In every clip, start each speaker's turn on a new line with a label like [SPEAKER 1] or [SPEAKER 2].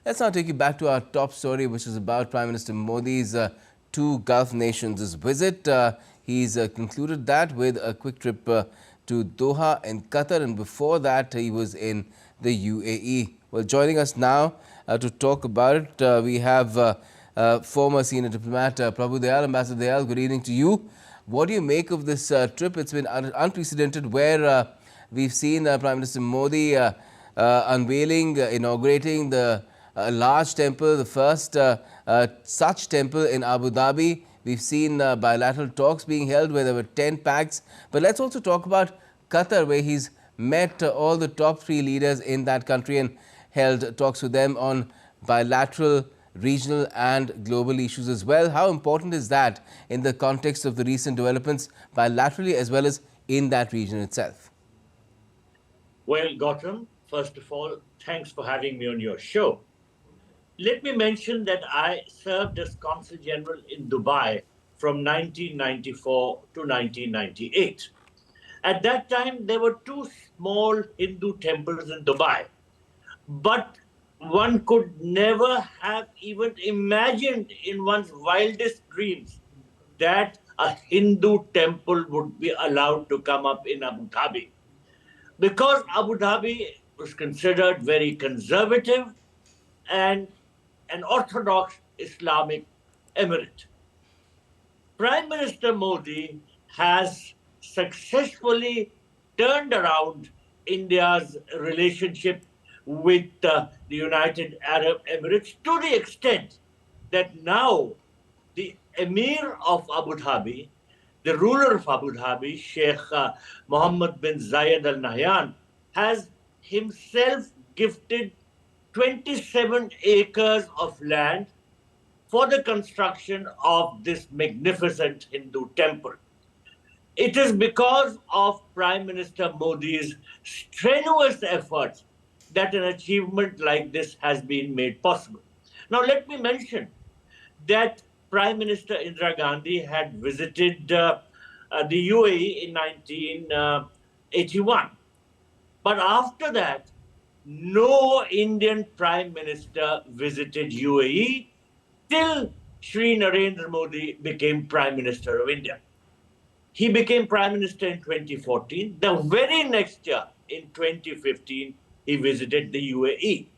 [SPEAKER 1] Let's now take you back to our top story, which is about Prime Minister Modi's two Gulf nations' visit. He's concluded that with a quick trip to Doha in Qatar, and before that, he was in the UAE. Well, joining us now to talk about it, we have former senior diplomat Prabhu Dayal. Ambassador Dayal, good evening to you. What do you make of this trip? It's been unprecedented, where we've seen Prime Minister Modi unveiling, inaugurating the large temple, the first such temple in Abu Dhabi. We've seen bilateral talks being held where there were 10 pacts. But let's also talk about Qatar, where he's met all the top three leaders in that country and held talks with them on bilateral, regional and global issues as well. How important is that in the context of the recent developments bilaterally as well as in that region itself?
[SPEAKER 2] Well, Gautam, first of all, thanks for having me on your show. Let me mention that I served as Consul General in Dubai from 1994 to 1998. At that time, there were two small Hindu temples in Dubai, but one could never have even imagined in one's wildest dreams that a Hindu temple would be allowed to come up in Abu Dhabi. Because Abu Dhabi was considered very conservative and an orthodox Islamic emirate. Prime Minister Modi has successfully turned around India's relationship with the United Arab Emirates to the extent that now the Emir of Abu Dhabi, the ruler of Abu Dhabi, Sheikh Mohammed bin Zayed Al Nahyan, has himself gifted 27 acres of land for the construction of this magnificent Hindu temple. It is because of Prime Minister Modi's strenuous efforts that an achievement like this has been made possible. Now, let me mention that Prime Minister Indira Gandhi had visited the UAE in 1981. But after that, no Indian Prime Minister visited UAE till Shri Narendra Modi became Prime Minister of India. He became Prime Minister in 2014. The very next year, in 2015, he visited the UAE.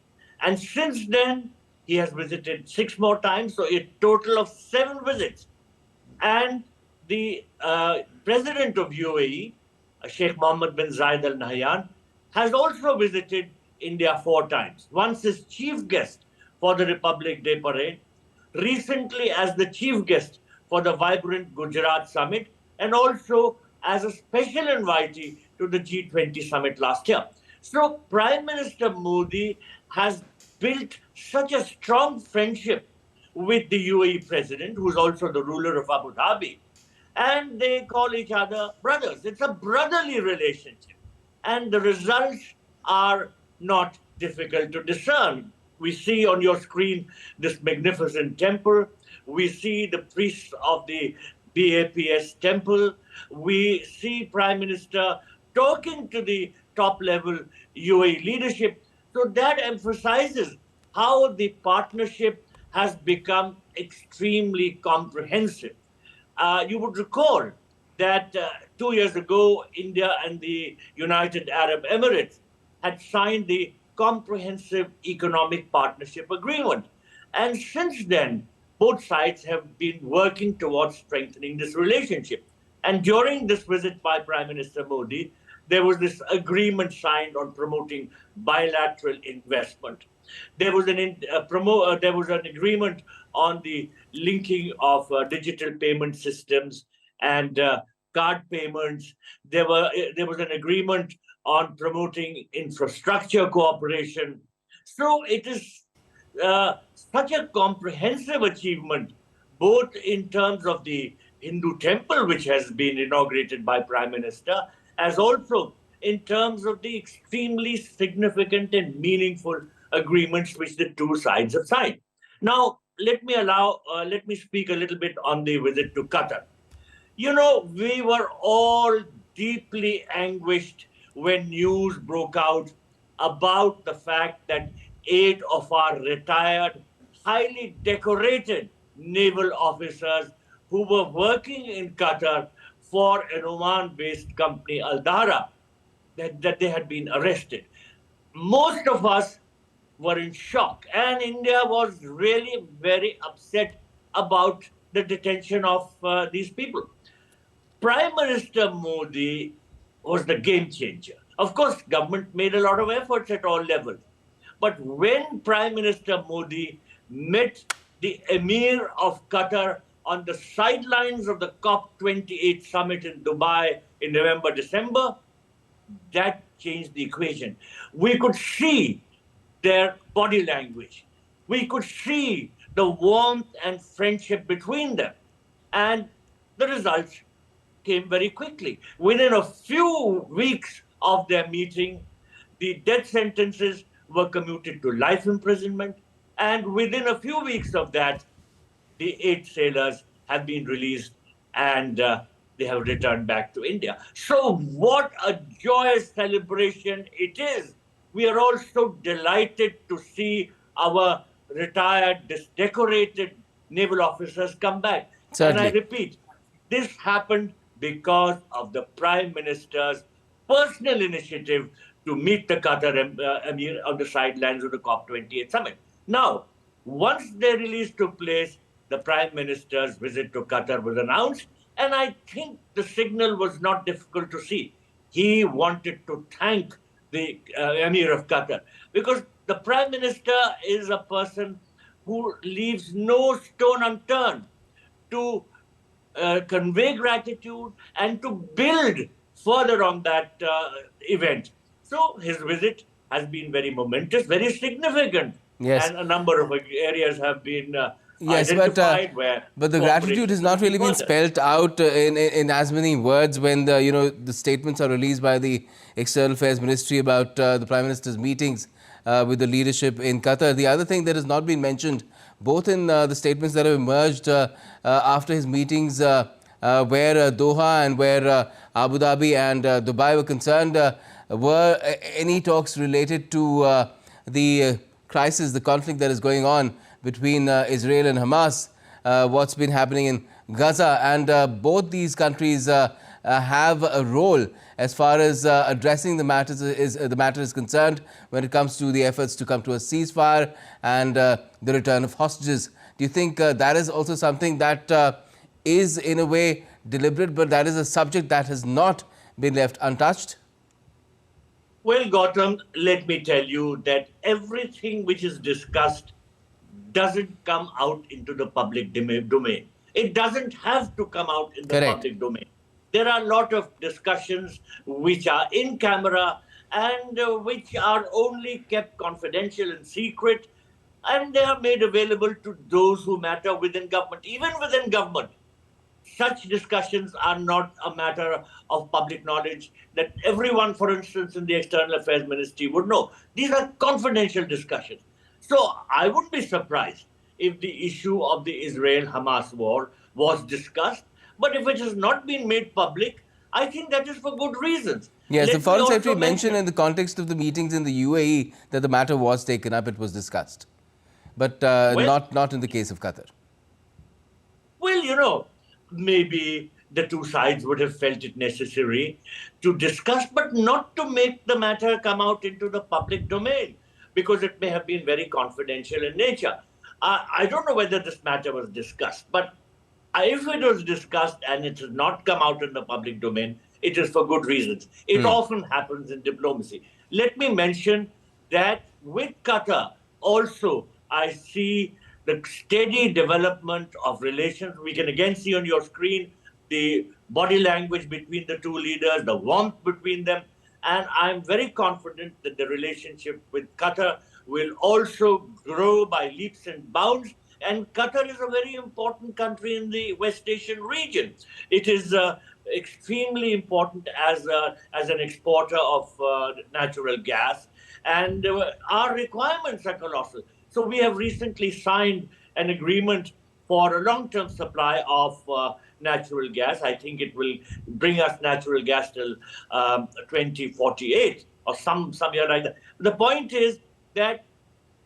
[SPEAKER 2] And since then, he has visited 6 more times, so a total of 7 visits. And the president of UAE, Sheikh Mohammed bin Zayed Al Nahyan, has also visited India 4 times. Once as chief guest for the Republic Day Parade, recently as the chief guest for the vibrant Gujarat Summit, and also as a special invitee to the G20 Summit last year. So Prime Minister Modi has built such a strong friendship with the UAE president, who's also the ruler of Abu Dhabi, and they call each other brothers. It's a brotherly relationship. And the results are not difficult to discern. We see on your screen this magnificent temple. We see the priests of the BAPS temple. We see Prime Minister talking to the top-level UAE leadership. So that emphasizes how the partnership has become extremely comprehensive. You would recall that 2 years ago, India and the United Arab Emirates had signed the Comprehensive Economic Partnership Agreement. And since then, both sides have been working towards strengthening this relationship. And during this visit by Prime Minister Modi, there was this agreement signed on promoting bilateral investment. There was an agreement on the linking of digital payment systems and card payments. There was an agreement on promoting infrastructure cooperation. So it is such a comprehensive achievement, both in terms of the Hindu temple, which has been inaugurated by Prime Minister, as also in terms of the extremely significant and meaningful agreements which the two sides have signed. Now, let me speak a little bit on the visit to Qatar. You know, we were all deeply anguished when news broke out about the fact that 8 of our retired, highly decorated naval officers who were working in Qatar for an Oman-based company, Al Dahra, that they had been arrested. Most of us were in shock, and India was really very upset about the detention of these people. Prime Minister Modi was the game changer. Of course, government made a lot of efforts at all levels. But when Prime Minister Modi met the Emir of Qatar on the sidelines of the COP28 summit in Dubai in November, December, that changed the equation. We could see their body language. We could see the warmth and friendship between them. And the results came very quickly. Within a few weeks of their meeting, the death sentences were commuted to life imprisonment. And within a few weeks of that, the 8 sailors have been released and they have returned back to India. So what a joyous celebration it is. We are all so delighted to see our retired, decorated naval officers come back. And I
[SPEAKER 1] Certainly.
[SPEAKER 2] repeat, this happened because of the Prime Minister's personal initiative to meet the Qatar Emir on the sidelines of the COP28 summit. Now, once their release took place, the Prime Minister's visit to Qatar was announced, and I think the signal was not difficult to see. He wanted to thank the Emir of Qatar because the Prime Minister is a person who leaves no stone unturned to convey gratitude and to build further on that event. So his visit has been very momentous, very significant,
[SPEAKER 1] Yes.
[SPEAKER 2] and a number of areas have been
[SPEAKER 1] Yes,
[SPEAKER 2] identified where
[SPEAKER 1] but the gratitude has
[SPEAKER 2] cooperation
[SPEAKER 1] not
[SPEAKER 2] will be
[SPEAKER 1] really been
[SPEAKER 2] furthered.
[SPEAKER 1] spelt out in as many words when the statements are released by the External Affairs Ministry about the Prime Minister's meetings with the leadership in Qatar. The other thing that has not been mentioned, both in the statements that have emerged after his meetings, where Doha and where Abu Dhabi and Dubai were concerned, were any talks related to the crisis, the conflict that is going on between Israel and Hamas, what's been happening in Gaza, and both these countries have a role as far as addressing the matter is concerned when it comes to the efforts to come to a ceasefire and the return of hostages. Do you think that is also something that is in a way deliberate, but that is a subject that has not been left untouched?
[SPEAKER 2] Well, Gautam, let me tell you that everything which is discussed doesn't come out into the public domain. It doesn't have to come out in the
[SPEAKER 1] Correct.
[SPEAKER 2] public domain. There are a lot of discussions which are in camera and which are only kept confidential and secret, and they are made available to those who matter within government. Even within government, such discussions are not a matter of public knowledge that everyone, for instance, in the External Affairs Ministry would know. These are confidential discussions. So I wouldn't be surprised if the issue of the Israel-Hamas war was discussed. But if it has not been made public, I think that is for good reasons.
[SPEAKER 1] Yes, the
[SPEAKER 2] Let me
[SPEAKER 1] Foreign
[SPEAKER 2] also
[SPEAKER 1] Secretary mentioned
[SPEAKER 2] mention,
[SPEAKER 1] in the context of the meetings in the UAE that the matter was taken up, it was discussed, but
[SPEAKER 2] well,
[SPEAKER 1] not in the case of Qatar.
[SPEAKER 2] Well, maybe the two sides would have felt it necessary to discuss, but not to make the matter come out into the public domain, because it may have been very confidential in nature. I don't know whether this matter was discussed, but if it was discussed and it has not come out in the public domain, it is for good reasons. It often happens in diplomacy. Let me mention that with Qatar, also, I see the steady development of relations. We can again see on your screen the body language between the two leaders, the warmth between them. And I'm very confident that the relationship with Qatar will also grow by leaps and bounds. And Qatar is a very important country in the West Asian region. It is extremely important as an exporter of natural gas, and our requirements are colossal. So we have recently signed an agreement for a long-term supply of natural gas. I think it will bring us natural gas till 2048 or some year like that. The point is that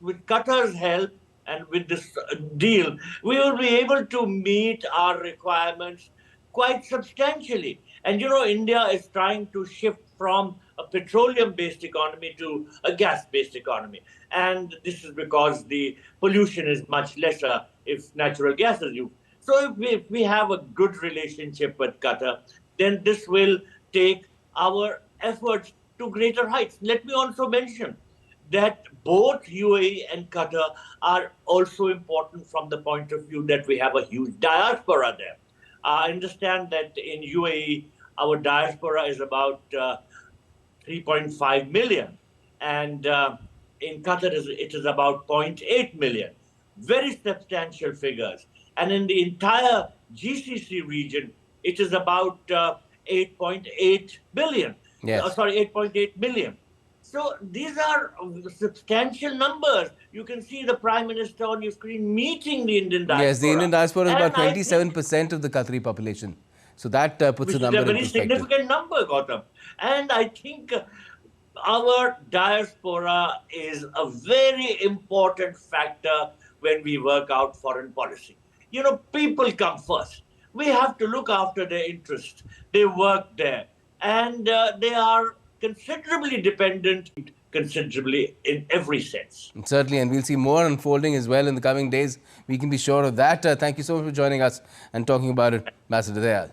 [SPEAKER 2] with Qatar's help and with this deal, we will be able to meet our requirements quite substantially. And you know, India is trying to shift from a petroleum-based economy to a gas-based economy. And this is because the pollution is much lesser if natural gas is used. So if we have a good relationship with Qatar, then this will take our efforts to greater heights. Let me also mention that both UAE and Qatar are also important from the point of view that we have a huge diaspora there. I understand that in UAE, our diaspora is about 3.5 million, and in Qatar it is about zero point 0.8 million. Very substantial figures. And in the entire GCC region, it is about 8.8 billion.
[SPEAKER 1] Yes.
[SPEAKER 2] 8.8 million. So these are substantial numbers. You can see the Prime Minister on your screen meeting the Indian diaspora.
[SPEAKER 1] Yes, the Indian diaspora is
[SPEAKER 2] And
[SPEAKER 1] about
[SPEAKER 2] I think
[SPEAKER 1] 27% of the Qatari population. So that puts the
[SPEAKER 2] which is
[SPEAKER 1] number
[SPEAKER 2] a
[SPEAKER 1] in
[SPEAKER 2] very
[SPEAKER 1] perspective.
[SPEAKER 2] significant number, Gautam. And I think our diaspora is a very important factor when we work out foreign policy. You know, people come first. We have to look after their interests. They work there. And they are considerably dependent, considerably in every sense.
[SPEAKER 1] Certainly, and we'll see more unfolding as well in the coming days. We can be sure of that. Thank you so much for joining us and talking about it, Ambassador Dayal.